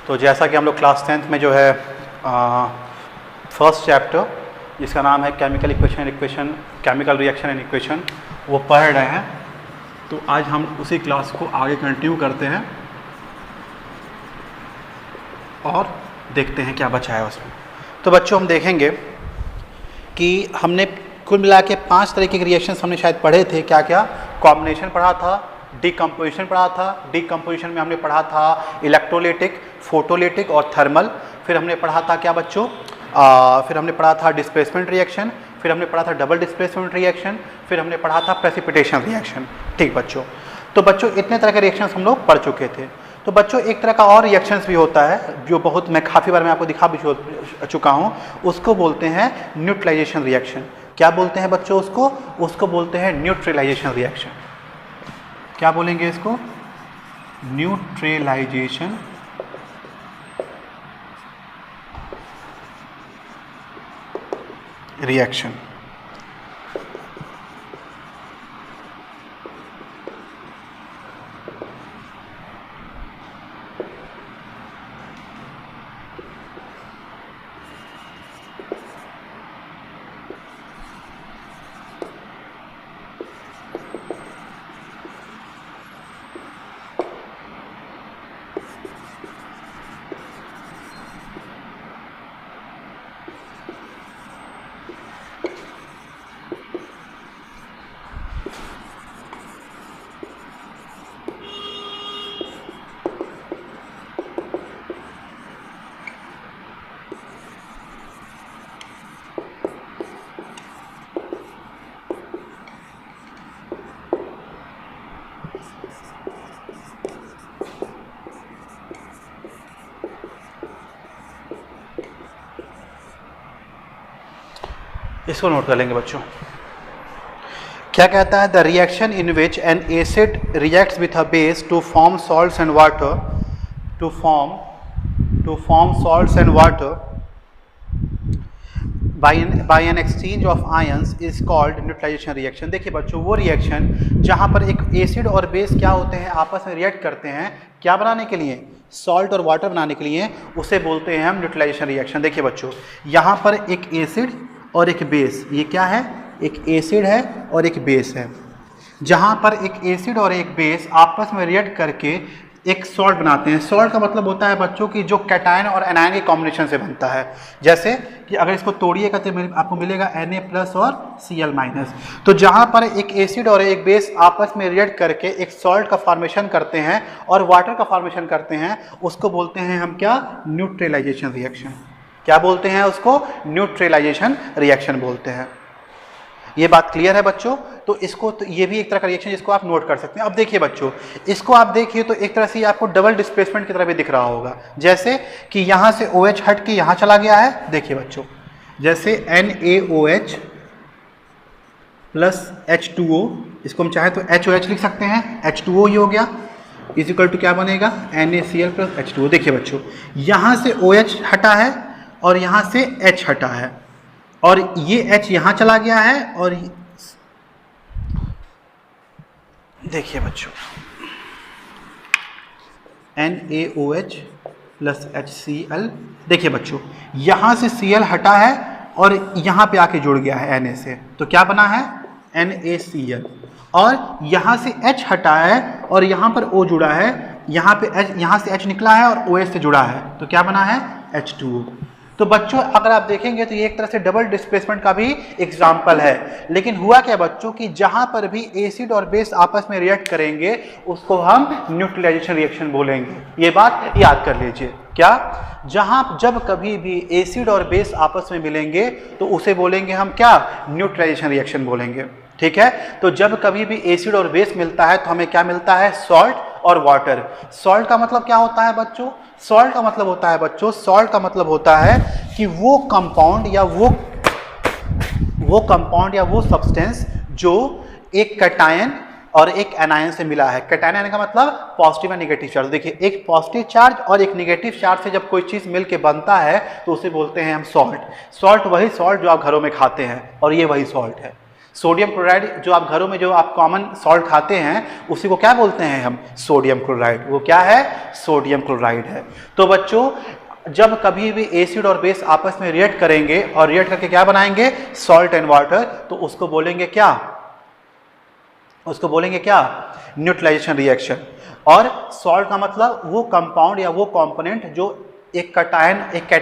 तो जैसा कि हम लोग क्लास 10th में जो है फर्स्ट चैप्टर जिसका नाम है chemical equation chemical reaction and equation वो पढ़ रहे हैं, तो आज हम उसी क्लास को आगे कंटिन्यू करते हैं और देखते हैं क्या बचा है उसमें। तो बच्चों हम देखेंगे कि हमने कुल मिला के 5 तरीके के रिएक्शंस हमने शायद पढ़े थे। क्या क्या? कॉम्बिनेशन पढ़ा था, डिकम्पोजिशन पढ़ा था। डिकम्पोजिशन में हमने पढ़ा था इलेक्ट्रोलिटिक, फोटोलिटिक और थर्मल। फिर हमने पढ़ा था क्या बच्चों? फिर हमने पढ़ा था डिस्प्लेसमेंट रिएक्शन, फिर हमने पढ़ा था डबल डिस्प्लेसमेंट रिएक्शन, फिर हमने पढ़ा था प्रेसिपिटेशन रिएक्शन। ठीक बच्चों, तो बच्चों इतने तरह के रिएक्शंस हम लोग पढ़ चुके थे। तो बच्चों एक तरह का और रिएक्शंस भी होता है जो बहुत मैं काफ़ी बार मैं आपको दिखा भी चुका हूँ, उसको बोलते हैं न्यूट्रलाइजेशन रिएक्शन। क्या बोलते हैं बच्चों उसको? उसको बोलते हैं न्यूट्रलाइजेशन रिएक्शन। क्या बोलेंगे इसको? Neutralisation reaction. इसको नोट कर लेंगे बच्चों। क्या कहता है? The reaction in which an acid reacts with a base to form salts and water to form salts and water by an exchange of ions is called neutralization reaction. देखिए बच्चों, वो रिएक्शन जहाँ पर एक एसिड और base क्या होते हैं, आपस में रिएक्ट करते हैं क्या बनाने के लिए? सॉल्ट और वाटर बनाने के लिए, उसे बोलते हैं हम न्यूट्रलाइजेशन रिएक्शन। देखिए बच्चों, यहाँ पर एक एसिड और एक बेस, ये क्या है? एक एसिड है और एक बेस है। जहाँ पर एक एसिड और एक बेस आपस में रिएक्ट करके एक सॉल्ट बनाते हैं। सॉल्ट का मतलब होता है बच्चों की जो कैटायन और एनायन के कॉम्बिनेशन से बनता है। जैसे कि अगर इसको तोड़िएगा तो आपको मिलेगा Na+ और Cl-। तो जहाँ पर एक एसिड और एक बेस आपस में रिएक्ट करके एक सॉल्ट का फॉर्मेशन करते हैं और वाटर का फॉर्मेशन करते हैं, उसको बोलते हैं हम क्या? Neutralization reaction. क्या बोलते हैं उसको? न्यूट्रलाइजेशन रिएक्शन बोलते हैं। ये बात क्लियर है बच्चों? तो इसको तो ये भी एक तरह का रिएक्शन जिसको आप नोट कर सकते हैं। अब देखिए बच्चों, इसको आप देखिए तो एक तरह से आपको डबल डिस्प्लेसमेंट की तरह भी दिख रहा होगा। जैसे कि यहाँ से OH हट के यहाँ चला गया है। देखिए बच्चों, जैसे NaOH प्लस H2O, इसको हम चाहे तो HOH लिख सकते हैं, H2O ही हो गया, इज इक्वल टू क्या बनेगा? NaCl plus H2O। देखिए बच्चों, यहाँ से OH हटा है और यहाँ से H हटा है और ये H यहाँ चला गया है और देखिए बच्चों, NaOH प्लस HCl। देखिए बच्चों, यहाँ से Cl हटा है और यहाँ पे आके जुड़ गया है Na से, तो क्या बना है? NaCl। और यहाँ से H हटा है और यहाँ पर O जुड़ा है, यहाँ पे H, यहाँ से H निकला है और OH से जुड़ा है, तो क्या बना है? H2O। तो बच्चों अगर आप देखेंगे तो ये एक तरह से डबल डिस्प्लेसमेंट का भी एग्जाम्पल है। लेकिन हुआ क्या बच्चों कि जहां पर भी एसिड और बेस आपस में रिएक्ट करेंगे उसको हम न्यूट्रलाइजेशन रिएक्शन बोलेंगे। ये बात याद कर लीजिए। क्या? जब कभी भी एसिड और बेस आपस में मिलेंगे तो उसे बोलेंगे हम क्या? न्यूट्रलाइजेशन रिएक्शन बोलेंगे। ठीक है, तो जब कभी भी एसिड और बेस मिलता है तो हमें क्या मिलता है? सॉल्ट और वाटर। सॉल्ट का मतलब क्या होता है बच्चों? सॉल्ट का मतलब होता है बच्चों, सॉल्ट का मतलब होता है कि वो कंपाउंड या वो सब्सटेंस जो एक कैटायन और एक एनायन से मिला है। कैटायन आने का मतलब पॉजिटिव और नेगेटिव चार्ज। देखिए, एक पॉजिटिव चार्ज और एक नेगेटिव चार्ज से जब कोई चीज़ मिल के बनता है तो उसे बोलते हैं हम सॉल्ट। सॉल्ट वही सॉल्ट जो आप घरों में खाते हैं और ये वही सॉल्ट है। सोडियम क्लोराइड जो आप घरों में जो आप कॉमन सॉल्ट खाते हैं उसी को क्या बोलते हैं हम? Sodium chloride. वो क्या है? सोडियम क्लोराइड है। तो बच्चों जब कभी भी एसिड और बेस आपस में रिएक्ट करेंगे और रिएक्ट करके क्या बनाएंगे? सॉल्ट एंड वाटर, तो उसको बोलेंगे क्या? उसको बोलेंगे क्या? Neutralization reaction. और सॉल्ट का मतलब वो कंपाउंड या वो कंपोनेंट जो एक कैटायन, एक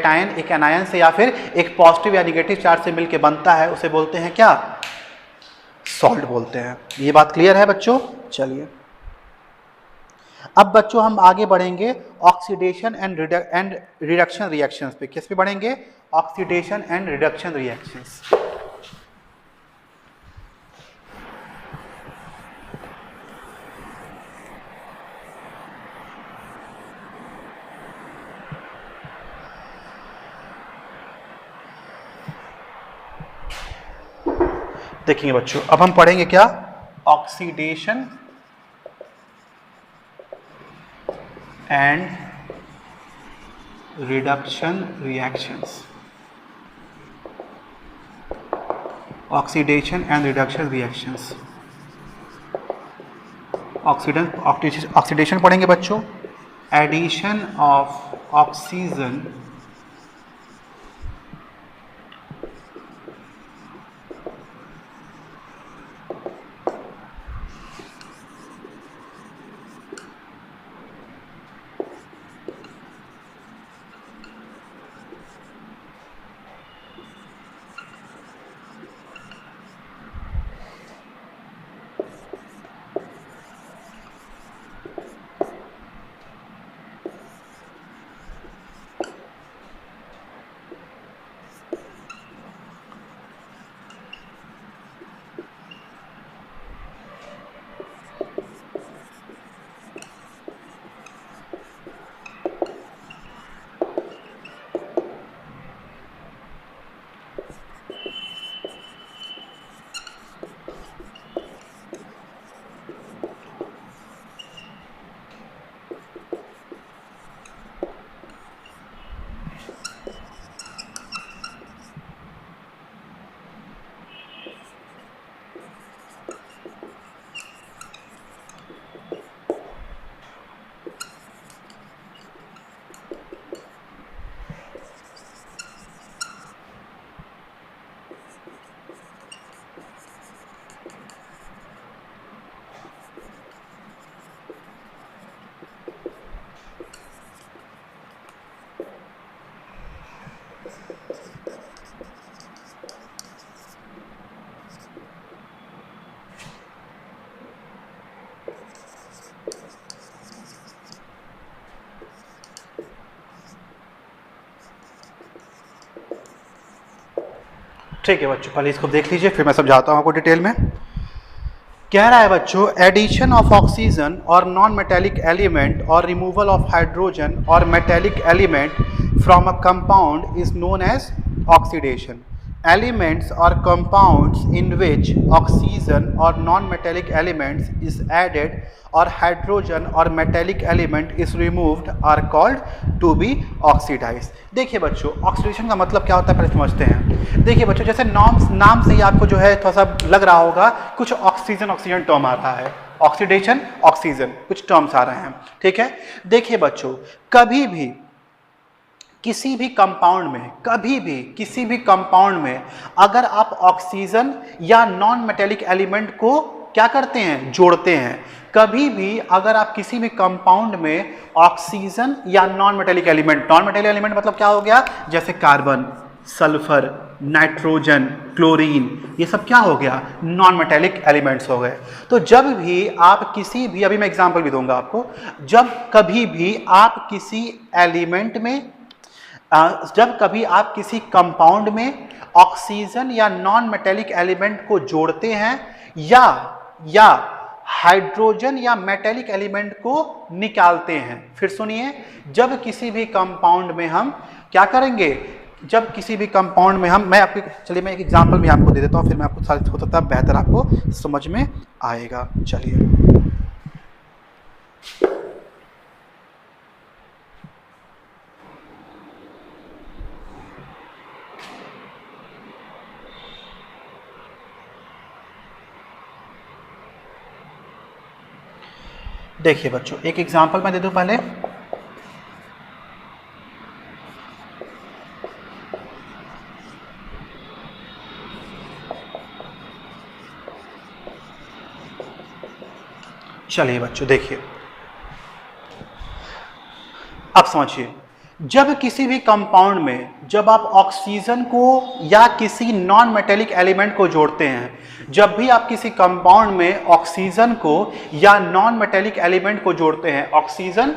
एनायन से या फिर एक पॉजिटिव या निगेटिव चार्ज से मिलकर बनता है, उसे बोलते हैं क्या? सॉल्ट बोलते हैं। ये बात क्लियर है बच्चों? चलिए अब बच्चों हम आगे बढ़ेंगे ऑक्सीडेशन एंड रिडक्शन रिएक्शंस पे। किस पे बढ़ेंगे? Oxidation and reduction reactions. देखिए बच्चों अब हम पढ़ेंगे क्या? Oxidation and reduction reactions. Oxidation and reduction reactions. Oxidation पढ़ेंगे बच्चों। एडिशन ऑफ ऑक्सीजन ठीक है बच्चों, पहले इसको देख लीजिए फिर मैं समझाता हूँ आपको डिटेल में। कह रहा है बच्चों एडिशन ऑफ ऑक्सीजन और नॉन मेटेलिक एलिमेंट और रिमूवल ऑफ हाइड्रोजन और metallic element from a compound is known as oxidation. Elements or compounds in which oxygen or non-metallic elements is added or hydrogen or metallic element is removed are called to be oxidized। देखिए बच्चों oxidation का मतलब क्या होता है पहले समझते हैं। देखिए बच्चों जैसे नाम से ही आपको जो है थोड़ा सा लग रहा होगा कुछ ऑक्सीजन टर्म आ रहा है, ऑक्सीडेशन ऑक्सीजन कुछ टर्म्स आ रहे हैं, ठीक है। देखिए बच्चों कभी भी किसी भी कंपाउंड में अगर आप ऑक्सीजन या नॉन मेटेलिक एलिमेंट को क्या करते हैं? जोड़ते हैं। कभी भी अगर आप किसी भी कंपाउंड में ऑक्सीजन या नॉन मेटेलिक एलिमेंट मतलब क्या हो गया? जैसे कार्बन, सल्फर, नाइट्रोजन, क्लोरीन, ये सब क्या हो गया? नॉन मेटेलिक एलिमेंट्स हो गए। तो जब भी आप किसी भी, अभी मैं एग्जांपल भी दूंगा आपको, जब कभी भी आप किसी एलिमेंट में जब कभी आप किसी कंपाउंड में ऑक्सीजन या नॉन मेटेलिक एलिमेंट को जोड़ते हैं या हाइड्रोजन या मेटेलिक एलिमेंट को निकालते हैं, फिर सुनिए, जब किसी भी कंपाउंड में हम क्या करेंगे? जब किसी भी कंपाउंड में हम, मैं एक एग्जांपल भी आपको दे देता हूं, फिर मैं आपको हो सकता है बेहतर आपको समझ में आएगा। चलिए देखिए बच्चों, एक एग्जांपल मैं दे दूं पहले। चलिए बच्चों देखिए, अब समझिए, जब किसी भी कंपाउंड में जब आप ऑक्सीजन को या किसी नॉन मेटेलिक एलिमेंट को जोड़ते हैं, जब भी आप किसी कंपाउंड में ऑक्सीजन को या नॉन मेटेलिक एलिमेंट को जोड़ते हैं, ऑक्सीजन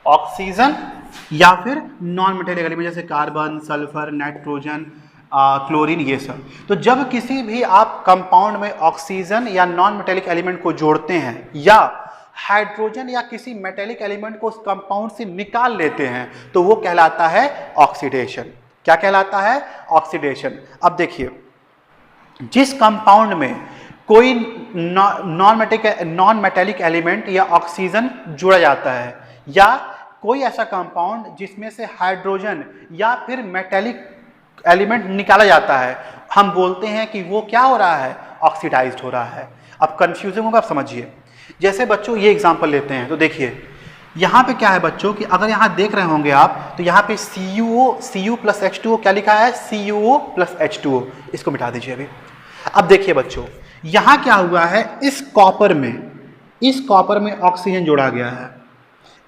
ऑक्सीजन या फिर नॉन मेटेलिक एलिमेंट जैसे कार्बन, सल्फर, नाइट्रोजन, क्लोरीन, ये सब, तो जब किसी भी आप कंपाउंड में ऑक्सीजन या नॉन मेटेलिक एलिमेंट को जोड़ते हैं या हाइड्रोजन या किसी मेटेलिक एलिमेंट को उस कंपाउंड से निकाल लेते हैं, तो वो कहलाता है ऑक्सीडेशन। क्या कहलाता है? ऑक्सीडेशन। अब देखिए, जिस कंपाउंड में कोई नॉन मेटेलिक एलिमेंट या ऑक्सीजन जुड़ा जाता है या कोई ऐसा कंपाउंड जिसमें से हाइड्रोजन या फिर मेटेलिक एलिमेंट निकाला जाता है, हम बोलते हैं कि वो क्या हो रहा है? ऑक्सीडाइज्ड हो रहा है। अब कंफ्यूजिंग होगा, आप समझिए। जैसे बच्चों ये एग्जांपल लेते हैं, तो देखिए यहाँ पे क्या है बच्चों कि अगर यहाँ देख रहे होंगे आप, तो यहाँ पे Cu प्लस H2O क्या लिखा है? CuO plus H2O। इसको मिटा दीजिए अभी। अब देखिए बच्चों, यहाँ क्या हुआ है? इस कॉपर में ऑक्सीजन जोड़ा गया है,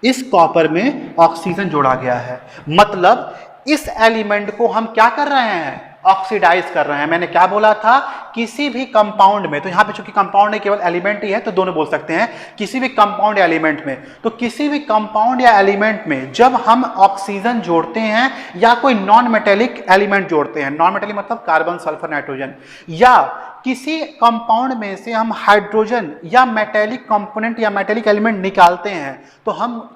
इस कॉपर में ऑक्सीजन जोड़ा गया है, मतलब इस एलिमेंट को हम क्या कर रहे हैं? ऑक्सीडाइज कर रहे हैं। मैंने क्या बोला था? किसी भी कंपाउंड में, तो यहां पे चूंकि कंपाउंड नहीं केवल एलिमेंट ही है, तो दोनों बोल सकते हैं, किसी भी कंपाउंड या एलिमेंट में, तो किसी भी कंपाउंड या एलिमेंट में जब हम ऑक्सीजन जोड़ते हैं या कोई नॉन मेटेलिक एलिमेंट जोड़ते हैं, नॉन मेटेलिक मतलब कार्बन, सल्फर, नाइट्रोजन, या किसी कंपाउंड में से हम हाइड्रोजन या मेटेलिक कंपोनेंट या मेटेलिक एलिमेंट निकालते हैं, तो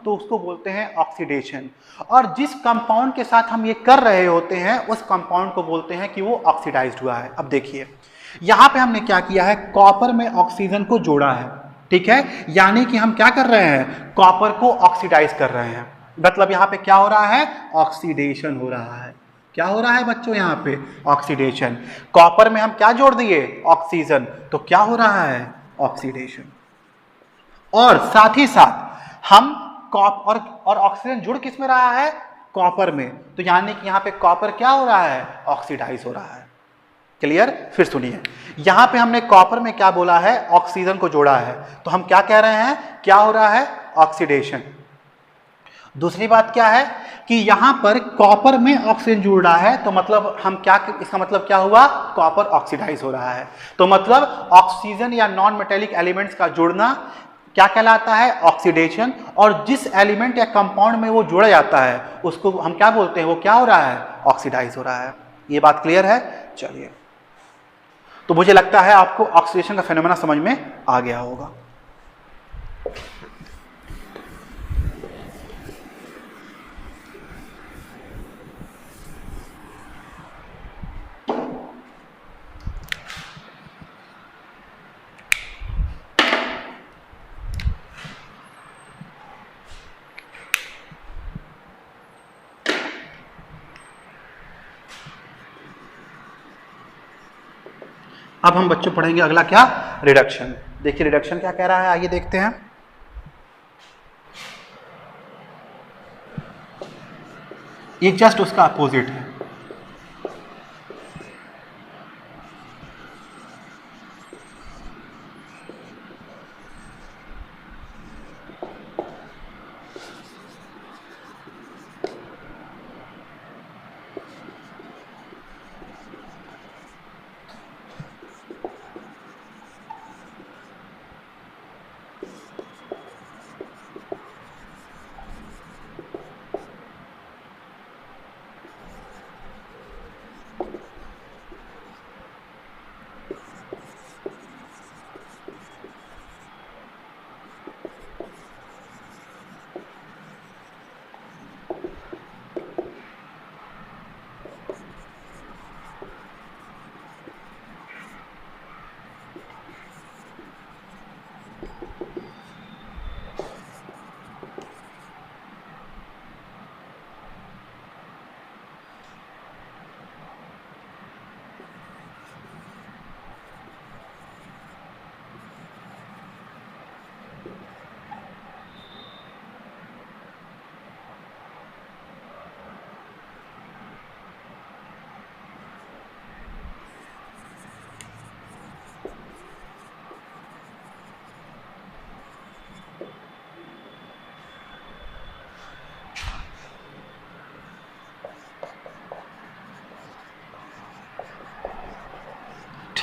उसको बोलते हैं ऑक्सीडेशन। और जिस कंपाउंड के साथ हम ये कर रहे होते हैं, उस कंपाउंड को बोलते हैं कि वो ऑक्सीडाइज्ड हुआ है। अब देखिए, यहां पे हमने क्या किया है? कॉपर में ऑक्सीजन को जोड़ा है, ठीक है, यानी कि हम क्या कर रहे हैं? कॉपर को ऑक्सीडाइज कर रहे हैं। मतलब यहां पे क्या हो रहा है? ऑक्सीडेशन हो रहा है। क्या हो रहा है बच्चों? यहाँ पे ऑक्सीडेशन। कॉपर में हम क्या जोड़ दिए? ऑक्सीजन, तो क्या हो रहा है? ऑक्सीडेशन। और साथ ही साथ हम और ऑक्सीजन जुड़ किस में रहा है? कॉपर में, तो यानी कि यहाँ पे कॉपर क्या हो रहा है? ऑक्सीडाइज हो रहा है। क्लियर? फिर सुनिए, यहां पे हमने कॉपर में क्या बोला है? ऑक्सीजन को जोड़ा है, तो हम क्या कह रहे हैं? क्या हो रहा है? ऑक्सीडेशन। दूसरी बात क्या है कि यहां पर कॉपर में ऑक्सीजन जुड़ रहा है, तो मतलब हम क्या, इसका मतलब क्या हुआ? कॉपर ऑक्सीडाइज हो रहा है। तो मतलब ऑक्सीजन या नॉन मेटेलिक एलिमेंट्स का जुड़ना क्या कहलाता है? ऑक्सीडेशन। और जिस एलिमेंट या कंपाउंड में वो जोड़ा जाता है, उसको हम क्या बोलते हैं? वो क्या हो रहा है? ऑक्सीडाइज हो रहा है। ये बात क्लियर है? चलिए, तो मुझे लगता है आपको ऑक्सीडेशन का फेनोमेना समझ में आ गया होगा। अब हम बच्चों पढ़ेंगे अगला क्या? रिडक्शन। देखिए रिडक्शन क्या कह रहा है, आइए देखते हैं। ये जस्ट उसका अपोजिट है।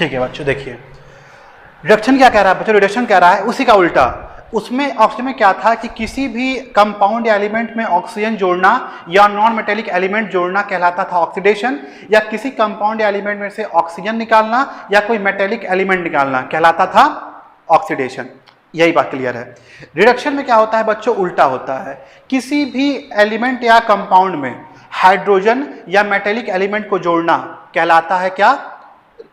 ठीक है बच्चों, देखिए रिडक्शन क्या कह रहा है बच्चों, रिडक्शन कह रहा है उसी का उल्टा। उसमें ऑक्सीजन में क्या था कि किसी भी कंपाउंड या एलिमेंट में ऑक्सीजन जोड़ना या नॉन मेटेलिक एलिमेंट जोड़ना कहलाता था ऑक्सीडेशन, या किसी कंपाउंड या एलिमेंट में से ऑक्सीजन निकालना या कोई मेटेलिक एलिमेंट निकालना कहलाता था ऑक्सीडेशन। यही बात क्लियर है। रिडक्शन में क्या होता है बच्चों, उल्टा होता है। किसी भी एलिमेंट या कंपाउंड में हाइड्रोजन या मेटेलिक एलिमेंट को जोड़ना कहलाता है क्या,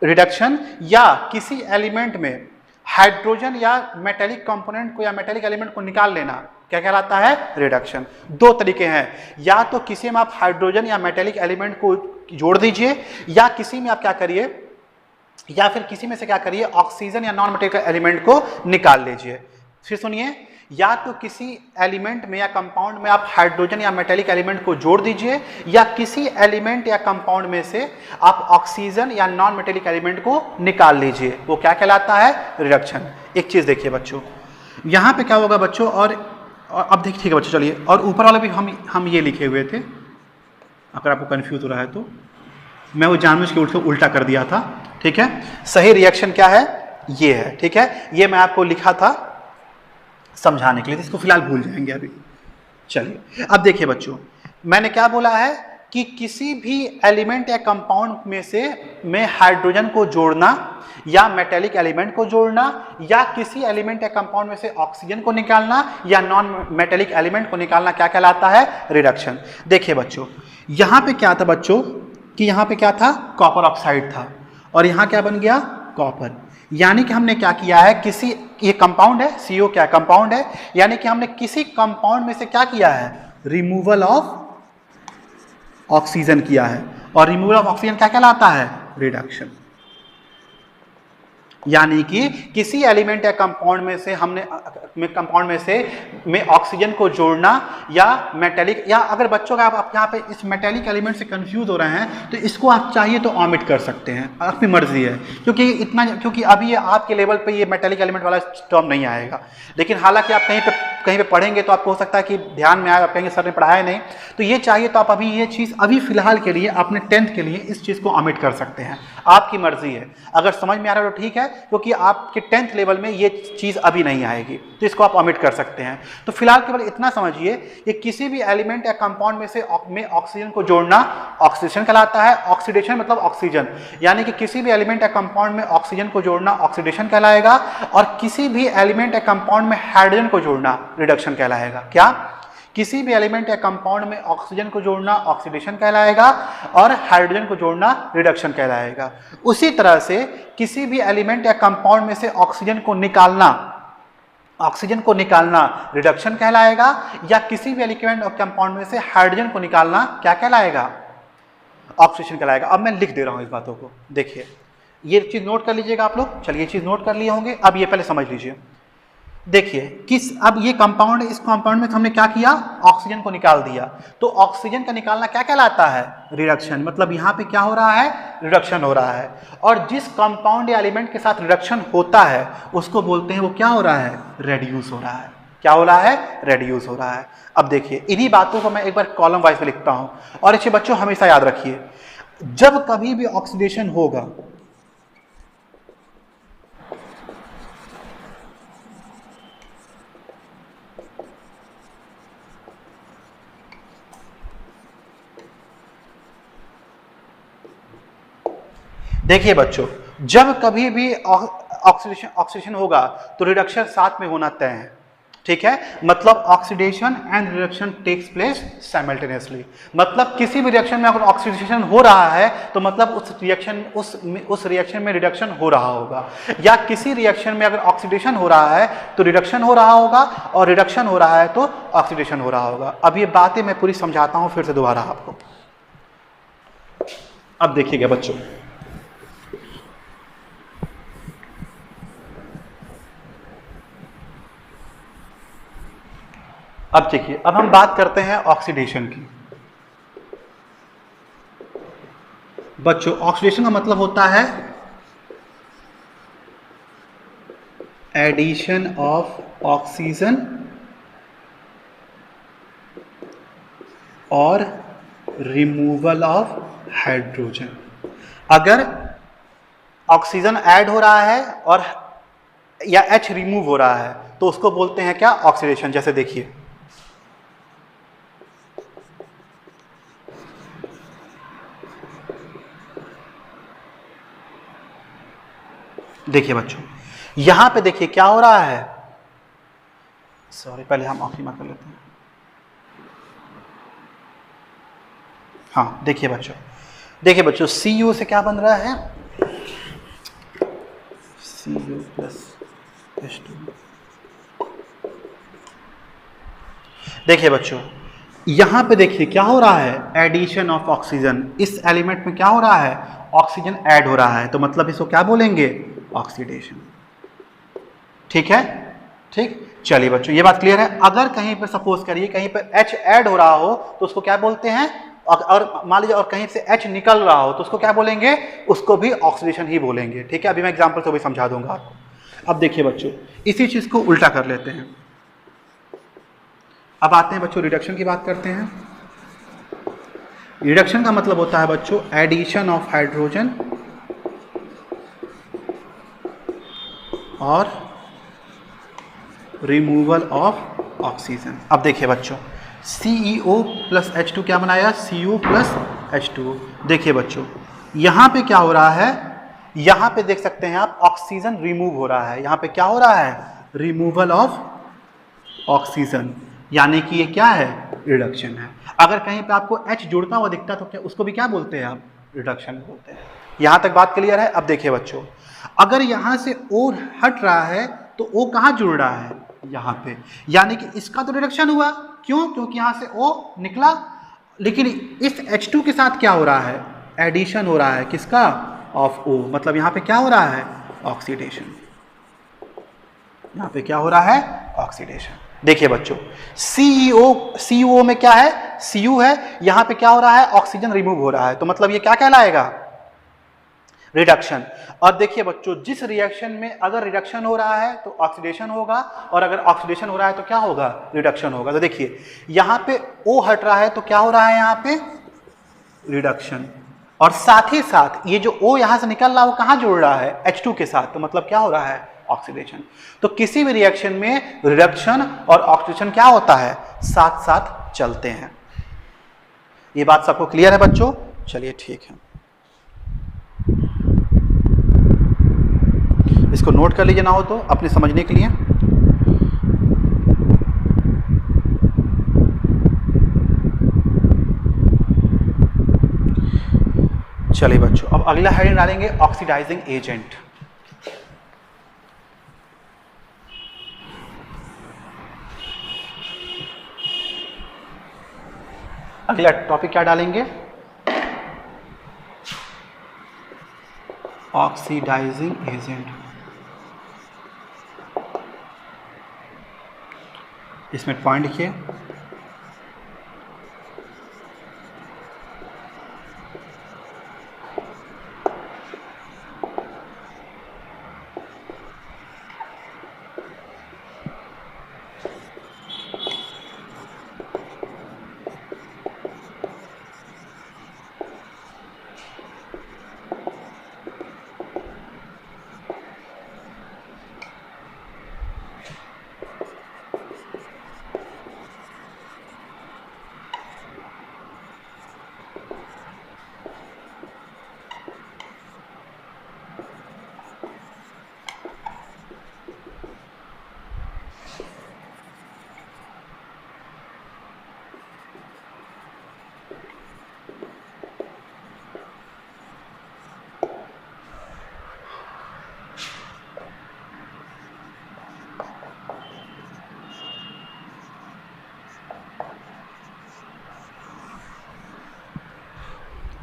रिडक्शन, या किसी एलिमेंट में हाइड्रोजन या मेटेलिक कंपोनेंट को या मेटेलिक एलिमेंट को निकाल लेना क्या कहलाता है, रिडक्शन। दो तरीके हैं, या तो किसी में आप हाइड्रोजन या मेटेलिक एलिमेंट को जोड़ दीजिए, या किसी में आप क्या करिए, या फिर किसी में से क्या करिए, ऑक्सीजन या नॉन मेटेलिक एलिमेंट को निकाल लीजिए। फिर सुनिए, या तो किसी एलिमेंट में या कंपाउंड में आप हाइड्रोजन या मेटेलिक एलिमेंट को जोड़ दीजिए, या किसी एलिमेंट या कंपाउंड में से आप ऑक्सीजन या नॉन मेटेलिक एलिमेंट को निकाल लीजिए, वो क्या कहलाता है, रिडक्शन। एक चीज देखिए बच्चों, यहां पे क्या होगा बच्चों, और अब देखिए, ठीक है बच्चों चलिए, और ऊपर वाले भी हम ये लिखे हुए थे, अगर आपको कंफ्यूज हो रहा है तो मैं वो जानबूझ के उल्टा कर दिया था, ठीक है। सही रिएक्शन क्या है, ये है, ठीक है, ये मैं आपको लिखा था समझाने के लिए, इसको फिलहाल भूल जाएंगे अभी। चलिए अब देखिए बच्चों, मैंने क्या बोला है कि किसी भी एलिमेंट या कंपाउंड में से में हाइड्रोजन को जोड़ना या मेटेलिक एलिमेंट को जोड़ना, या किसी एलिमेंट या कंपाउंड में से ऑक्सीजन को निकालना या नॉन मेटेलिक एलिमेंट को निकालना क्या कहलाता है, रिडक्शन। देखिए बच्चों, यहां पे क्या था बच्चों कि यहां पे क्या था, कॉपर ऑक्साइड था, और यहां क्या बन गया, कॉपर। यानी कि हमने क्या किया है, किसी, ये कंपाउंड है, CO क्या कंपाउंड है, यानी कि हमने किसी कंपाउंड में से क्या किया है, रिमूवल ऑफ ऑक्सीजन किया है, और रिमूवल ऑफ ऑक्सीजन क्या कहलाता है, रिडक्शन। यानी कि किसी एलिमेंट या कंपाउंड में से हमने में ऑक्सीजन को जोड़ना या मेटेलिक, या अगर बच्चों का आप यहाँ पे इस मेटेलिक एलिमेंट से कंफ्यूज हो रहे हैं तो इसको आप चाहिए तो ऑमिट कर सकते हैं, आपकी मर्जी है, क्योंकि अभी ये आपके लेवल पे ये मेटेलिक एलिमेंट वाला टर्म नहीं आएगा। लेकिन हालांकि आप कहीं पे पढ़ेंगे तो आपको हो सकता है कि ध्यान में आए, आप कहेंगे सर ने पढ़ाया नहीं, तो ये चाहिए तो आप अभी ये चीज़ अभी फिलहाल के लिए अपने 10th के लिए इस चीज़ को ऑमिट कर सकते हैं, आपकी मर्जी है। अगर समझ में आ रहा है तो ठीक है, क्योंकि आपके 10th लेवल में ये चीज़ अभी नहीं आएगी, तो इसको आप ऑमिट कर सकते हैं। तो फिलहाल केवल इतना समझिए कि किसी भी एलिमेंट या कंपाउंड में से में ऑक्सीजन को जोड़ना ऑक्सीडेशन कहलाता है। ऑक्सीडेशन मतलब ऑक्सीजन, यानी कि किसी भी एलिमेंट या कंपाउंड में ऑक्सीजन को जोड़ना ऑक्सीडेशन कहलाएगा, और किसी भी एलिमेंट या कंपाउंड में हाइड्रोजन को जोड़ना रिडक्शन कहलाएगा। क्या, किसी भी एलिमेंट या कंपाउंड में ऑक्सीजन को जोड़ना ऑक्सीडेशन कहलाएगा, और हाइड्रोजन को जोड़ना रिडक्शन कहलाएगा। उसी तरह से किसी भी एलिमेंट या कंपाउंड में से ऑक्सीजन को निकालना रिडक्शन कहलाएगा, या किसी भी एलिमेंट और कंपाउंड में से हाइड्रोजन को निकालना क्या कहलाएगा, ऑक्सीडेशन कहलाएगा। अब मैं लिख दे रहा हूं इस बातों को, देखिए ये चीज नोट कर लीजिएगा आप लोग। चलिए ये चीज नोट कर लिए होंगे, अब ये पहले समझ लीजिए। देखिए अब ये कंपाउंड है, इस कंपाउंड में हमने क्या किया, ऑक्सीजन को निकाल दिया, तो ऑक्सीजन का निकालना क्या कहलाता है, रिडक्शन। मतलब यहाँ पे क्या हो रहा है, रिडक्शन हो रहा है। और जिस कंपाउंड या एलिमेंट के साथ रिडक्शन होता है उसको बोलते हैं, वो क्या हो रहा है, रेड्यूस हो रहा है। क्या हो रहा है, रेड्यूस हो रहा है। अब देखिए इन्हीं बातों को मैं एक बार कॉलम वाइज में लिखता हूं, और इसे बच्चों हमेशा याद रखिए, जब कभी भी ऑक्सीडेशन होगा देखिए बच्चों, जब कभी भी ऑक्सीडेशन होगा तो रिडक्शन साथ में होना तय है, ठीक है। मतलब oxidation and reduction takes place simultaneously. मतलब किसी भी रिएक्शन में अगर ऑक्सीडेशन हो रहा है तो मतलब उस रिएक्शन में रिडक्शन हो रहा होगा, या किसी रिएक्शन में अगर ऑक्सीडेशन हो रहा है तो रिडक्शन हो रहा होगा, और रिडक्शन हो रहा है तो ऑक्सीडेशन हो रहा होगा। अब ये बातें मैं पूरी समझाता हूं फिर से दोबारा आपको। अब देखिएगा बच्चों, अब देखिए, अब हम बात करते हैं ऑक्सीडेशन की। बच्चों ऑक्सीडेशन का मतलब होता है एडिशन ऑफ ऑक्सीजन और रिमूवल ऑफ हाइड्रोजन। अगर ऑक्सीजन ऐड हो रहा है और या H रिमूव हो रहा है तो उसको बोलते हैं क्या, ऑक्सीडेशन। जैसे देखिए देखिए बच्चों यहां पे देखिए क्या हो रहा है, सॉरी पहले हम ऑक्सीजन कर लेते हैं। हाँ देखिए बच्चों Cu से क्या बन रहा है, Cu प्लस H2। देखिए बच्चों यहां पे देखिए क्या हो रहा है, एडिशन ऑफ ऑक्सीजन। इस एलिमेंट में क्या हो रहा है, ऑक्सीजन ऐड हो रहा है, तो मतलब इसको क्या बोलेंगे, ऑक्सीडेशन। ठीक है, ठीक। चलिए बच्चों ये बात क्लियर है। अगर कहीं पर सपोज करिए कहीं पर H ऐड हो रहा हो तो उसको क्या बोलते हैं, और मान लीजिए और कहीं से H निकल रहा हो तो उसको क्या बोलेंगे, उसको भी ऑक्सीडेशन ही बोलेंगे। ठीक है, अभी मैं एग्जांपल से भी समझा दूंगा आपको। अब देखिए बच्चों इसी चीज को उल्टा कर लेते हैं। अब आते हैं बच्चों रिडक्शन की बात करते हैं। रिडक्शन का मतलब होता है बच्चों एडिशन ऑफ हाइड्रोजन और रिमूवल ऑफ ऑक्सीजन। अब देखिए बच्चों CEO प्लस H2 क्या बनाया, Cu प्लस H2। देखिए बच्चों यहां पे क्या हो रहा है, यहां पे देख सकते हैं आप ऑक्सीजन रिमूव हो रहा है। यहां पे क्या हो रहा है, रिमूवल ऑफ ऑक्सीजन, यानी कि ये क्या है, रिडक्शन है। अगर कहीं पे आपको H जुड़ता हुआ दिखता तो क्या उसको भी क्या बोलते हैं आप, रिडक्शन बोलते हैं। यहां तक बात क्लियर है। अब देखिए बच्चों अगर यहां से O हट रहा है तो O कहां जुड़ रहा है, यहां पे, यानी कि इसका तो रिडक्शन हुआ। क्यों, क्योंकि यहां से O निकला, लेकिन इस H2 के साथ क्या हो रहा है, एडिशन हो रहा है किसका, ऑफ O, मतलब यहां पे क्या हो रहा है, ऑक्सीडेशन। यहां पे क्या हो रहा है, ऑक्सीडेशन। देखिए बच्चों CO में क्या है, Cu है, यहां पे क्या हो रहा है, ऑक्सीजन रिमूव हो रहा है, तो मतलब ये क्या कहलाएगा, रिडक्शन। और देखिए बच्चों जिस रिएक्शन में अगर रिडक्शन हो रहा है तो ऑक्सीडेशन होगा, और अगर ऑक्सीडेशन हो रहा है तो क्या होगा, रिडक्शन होगा। तो देखिए यहां पे O हट रहा है तो क्या हो रहा है, यहां पे रिडक्शन, और साथ ही साथ ये जो O यहां से निकल रहा है वो कहां जुड़ रहा है, H2 के साथ, तो मतलब क्या हो रहा है, ऑक्सीडेशन। तो किसी भी रिएक्शन में रिडक्शन और ऑक्सीडेशन क्या होता है, साथ साथ चलते हैं। ये बात सबको क्लियर है बच्चों, चलिए ठीक है, इसको नोट कर लीजिए ना हो तो अपने समझने के लिए। चलिए बच्चों अब अगला हेडिंग डालेंगे ऑक्सीडाइजिंग एजेंट। अगला टॉपिक क्या डालेंगे, ऑक्सीडाइजिंग एजेंट। इसमें पॉइंट लिखिए,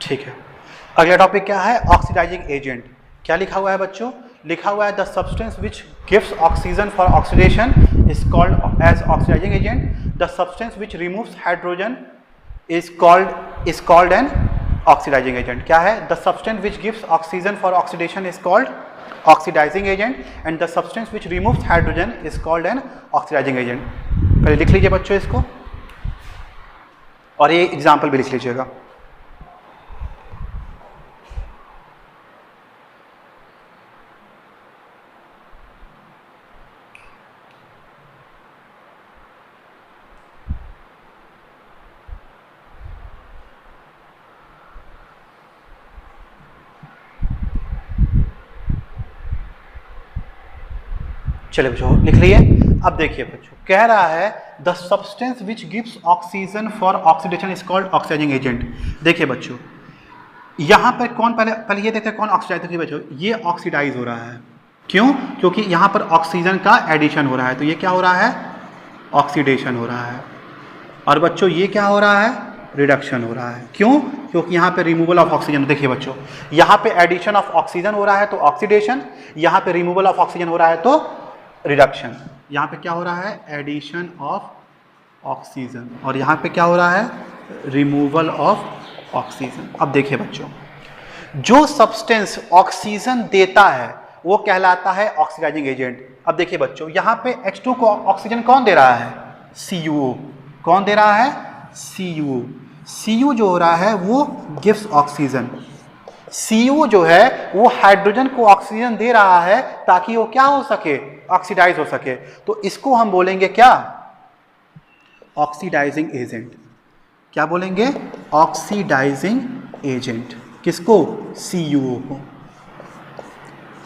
ठीक है। अगला टॉपिक क्या है, ऑक्सीडाइजिंग एजेंट। क्या लिखा हुआ है बच्चों, लिखा हुआ है the substance which gives oxygen for oxidation is called as oxidizing agent, the substance which removes hydrogen is called an oxidizing agent. क्या है, the substance which gives oxygen for oxidation is called oxidising agent and the substance which removes hydrogen is called an oxidizing agent. पहले लिख लीजिए बच्चों इसको, और ये example भी लिख लीजिएगा। चलिए बच्चों लिख लिए। अब देखिए बच्चों कह रहा है the substance which gives oxygen for oxidation is called oxidising agent. देखिए बच्चों यहाँ पर कौन पहले ये देखते हैं कौन ऑक्सीडाइज। देखिए बच्चों ये ऑक्सीडाइज हो रहा है, क्यों? क्योंकि यहाँ पर ऑक्सीजन का एडिशन हो रहा है, तो ये क्या हो रहा है? ऑक्सीडेशन हो रहा है। और बच्चों ये क्या हो रहा है? रिडक्शन हो रहा है। क्यों? क्योंकि यहाँ पे रिमूवल ऑफ ऑक्सीजन। देखिए बच्चों यहाँ पे एडिशन ऑफ ऑक्सीजन हो रहा है तो ऑक्सीडेशन, यहाँ पे रिमूवल ऑफ ऑक्सीजन हो रहा है तो रिडक्शन। यहाँ पे क्या हो रहा है? एडिशन ऑफ ऑक्सीजन, और यहाँ पे क्या हो रहा है? Removal of oxygen. अब देखिए बच्चों जो सब्सटेंस ऑक्सीजन देता है वो कहलाता है ऑक्सीडाइजिंग एजेंट। अब देखिए बच्चों यहाँ पे H2 को ऑक्सीजन कौन दे रहा है? CuO। कौन दे रहा है? CuO। Cu जो हो रहा है वो गिव्स ऑक्सीजन। Cu जो है वो हाइड्रोजन को ऑक्सीजन दे रहा है ताकि वो क्या हो सके? ऑक्सीडाइज हो सके। तो इसको हम बोलेंगे क्या? Oxidizing agent. क्या बोलेंगे? Oxidizing agent. किसको? CuO को।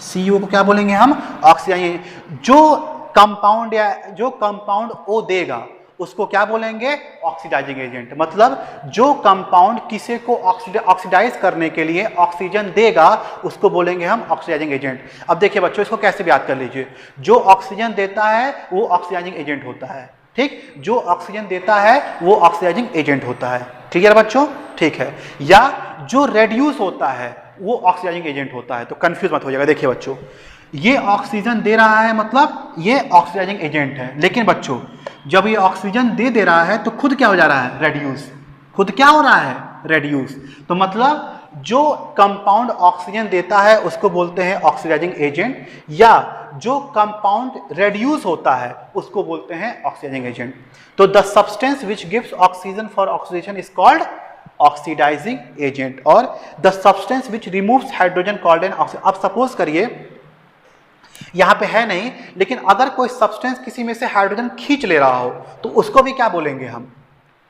CuO को क्या बोलेंगे हम? ऑक्सीडाइजिंग। जो कंपाउंड या जो कंपाउंड O देगा उसको क्या बोलेंगे? Oxidizing agent. मतलब जो कंपाउंड किसी को ऑक्सीडाइज करने के लिए ऑक्सीजन देगा उसको बोलेंगे हम ऑक्सीडाइजिंग एजेंट। अब देखिए बच्चों इसको कैसे भी याद कर लीजिए, जो ऑक्सीजन देता है वो ऑक्सीडाइजिंग एजेंट होता है। ठीक, जो ऑक्सीजन देता है वो ऑक्सीडाइजिंग एजेंट होता है। ठीक है बच्चों? ठीक है। या जो रेड्यूस होता है वो ऑक्सीडाइजिंग एजेंट होता है। तो कंफ्यूज मत हो जाएगा। देखिए बच्चों ये ऑक्सीजन दे रहा है मतलब ये ऑक्सीडाइजिंग एजेंट है, लेकिन बच्चों जब ये ऑक्सीजन दे रहा है तो खुद क्या हो जा रहा है? रेड्यूस। खुद क्या हो रहा है? रेड्यूस। तो मतलब जो कंपाउंड ऑक्सीजन देता है उसको बोलते हैं ऑक्सीडाइजिंग एजेंट, या जो कंपाउंड रेड्यूस होता है उसको बोलते हैं ऑक्सीडाइजिंग एजेंट। तो the substance which gives oxygen for oxidation is called oxidising agent, और the substance which removes hydrogen called an oxygen. अब सपोज करिए यहां पे है नहीं, लेकिन अगर कोई सब्सटेंस किसी में से हाइड्रोजन खींच ले रहा हो तो उसको भी क्या बोलेंगे हम?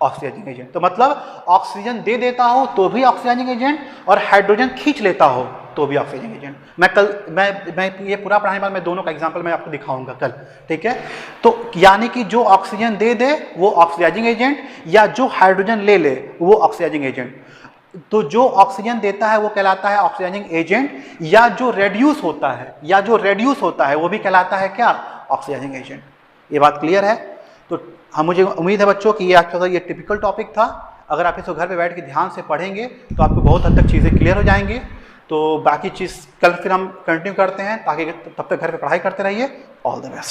Oxidizing agent. तो मतलब ऑक्सीजन दे देता हो तो भी ऑक्सीडाइजिंग एजेंट, और हाइड्रोजन खींच लेता हो तो भी ऑक्सीडाइजिंग एजेंट। मैं ये पूरा पढ़ाने के बाद मैं दोनों का एग्जांपल मैं आपको दिखाऊंगा कल। ठीक है? तो यानी कि जो ऑक्सीजन दे दे वो ऑक्सीडाइजिंग एजेंट, या जो हाइड्रोजन ले ले वो ऑक्सीडाइजिंग एजेंट। तो जो ऑक्सीजन देता है वो कहलाता है ऑक्सीडाइजिंग एजेंट, या जो रेड्यूस होता है वो भी कहलाता है क्या? Oxidizing agent. ये बात क्लियर है? तो हम मुझे उम्मीद है बच्चों कि ये आपका ये टिपिकल टॉपिक था। अगर आप इसको घर पे बैठ के ध्यान से पढ़ेंगे तो आपको बहुत हद तक चीज़ें क्लियर हो जाएंगी। तो बाकी चीज़ कल फिर हम कंटिन्यू करते हैं, ताकि तब तक घर पे पढ़ाई करते रहिए। All the best.